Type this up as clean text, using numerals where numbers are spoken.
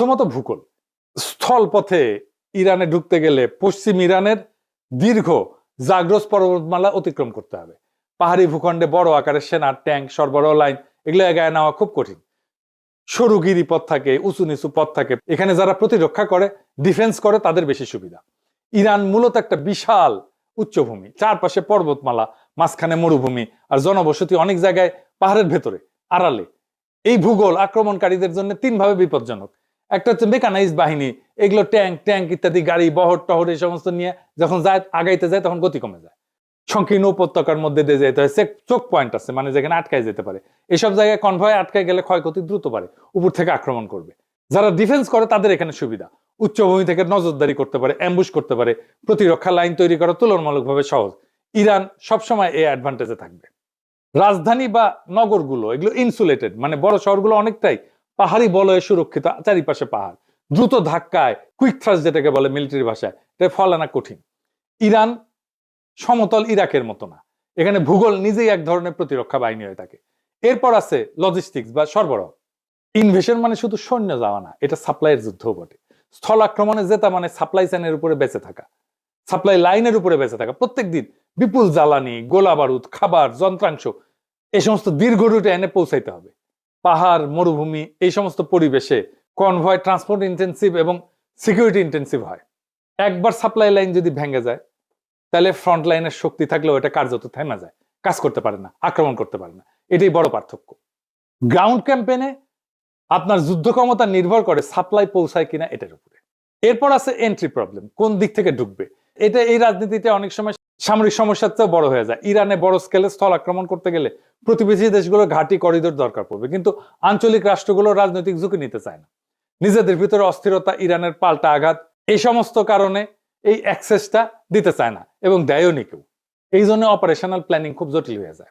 প্রথমত ভূগোল। স্থল পথে ইরানে ঢুকতে গেলে পশ্চিম ইরানের দীর্ঘ জাগ্রস পর্বতমালা অতিক্রম করতে হবে। পাহাড়ি ভূখণ্ডে বড় আকারের সেনা, ট্যাঙ্ক, সরবরাহ লাইন এগুলো এগায় নেওয়া খুব কঠিন। সরু গিরিপথ থাকে, উঁচু নিচু পথ থাকে, এখানে যারা প্রতিরক্ষা করে, ডিফেন্স করে, তাদের বেশি সুবিধা। ইরান মূলত একটা বিশাল উচ্চভূমি, চারপাশে পর্বতমালা, মাঝখানে মরুভূমি, আর জনবসতি অনেক জায়গায় পাহাড়ের ভেতরে আড়ালে। এই ভূগোল আক্রমণকারীদের জন্য তিনভাবে বিপজ্জনক। একটা হচ্ছে মেকানাইজড বাহিনী, এগুলো ট্যাঙ্ক ইত্যাদি, গাড়ি, বহর টহর এই সমস্ত নিয়ে যখন যায়, আগাইতে যায়, তখন গতি কমে যায়। সংকীর্ণ উপত্যকার মধ্যে দিয়ে যেতে হয়, চোক পয়েন্ট আছে, মানে যেখানে আটকায় যেতে পারে। এসব জায়গায় কনভয় আটকায় গেলে ক্ষয়ক্ষতি দ্রুত পারে, উপর থেকে আক্রমণ করবে। যারা ডিফেন্স করে তাদের এখানে সুবিধা, উচ্চভূমি থেকে নজরদারি করতে পারে, অ্যাম্বুশ করতে পারে, প্রতিরক্ষা লাইন তৈরি করা তুলনামূলকভাবে সহজ। ইরান সবসময় এই অ্যাডভান্টেজে থাকবে। রাজধানী বা নগরগুলো এগুলো ইনসুলেটেড, মানে বড় শহরগুলো অনেকটাই পাহাড়ি বলয়ে সুরক্ষিত, চারিপাশে পাহাড়। দ্রুত ধাক্কায়, কুইক থ্রাস্ট যেটাকে বলে মিলিটারি ভাষায়, এটা ফল আনা কঠিন। ইরান সমতল ইরাকের মতো না, এখানে ভূগোল নিজেই এক ধরনের প্রতিরক্ষা বাহিনী হয়ে থাকে। এরপর আছে লজিস্টিক্স বা সরবরাহ। ইনভেশন মানে শুধু সৈন্য যাওয়া না, এটা সাপ্লাইয়ের যুদ্ধও বটে। স্থল আক্রমণে জেতা মানে সাপ্লাই চেনের উপরে বেঁচে থাকা, সাপ্লাই লাইনের উপরে বেঁচে থাকা। প্রত্যেক দিন বিপুল জ্বালানি, গোলা বারুদ, খাবার, যন্ত্রাংশ এই সমস্ত দীর্ঘ রুটে এনে পৌঁছাইতে হবে। পাহাড়, মরুভূমি এই সমস্ত পরিবেশে কনভয় ট্রান্সপোর্ট ইন্টেন্সিভ এবং সিকিউরিটি ইন্টেন্সিভ হয়। একবার সাপ্লাই লাইন যদি ভেঙে যায়, তাহলে ফ্রন্ট লাইনের শক্তি থাকলেও এটা কার্যত থেমে যায়, কাজ করতে পারে না, আক্রমণ করতে পারে না। এটাই বড় পার্থক্য। গ্রাউন্ড ক্যাম্পেনে আপনার যুদ্ধ ক্ষমতা নির্ভর করে সাপ্লাই পৌঁছায় কিনা এটার উপরে। এরপর আছে এন্ট্রি প্রবলেম, কোন দিক থেকে ঢুকবে। এটা এই রাজনীতিতে অনেক সময় সামরিক সমস্যার চেয়েও বড় হয়ে যায়। ইরানে বড় স্কেলে স্থল আক্রমণ করতে গেলে প্রতিবেশী দেশগুলোর ঘাঁটি, করিডোর দরকার পড়বে, কিন্তু আঞ্চলিক রাষ্ট্রগুলো রাজনৈতিক ঝুঁকি নিতে চায় না। নিজেদের ভিতরে অস্থিরতা, ইরানের পাল্টা আঘাত, এই সমস্ত কারণে এই অ্যাক্সেসটা দিতে চায় না, এবং দেয়ও নি কেউ। এই জন্য অপারেশনাল প্ল্যানিং খুব জটিল হয়ে যায়।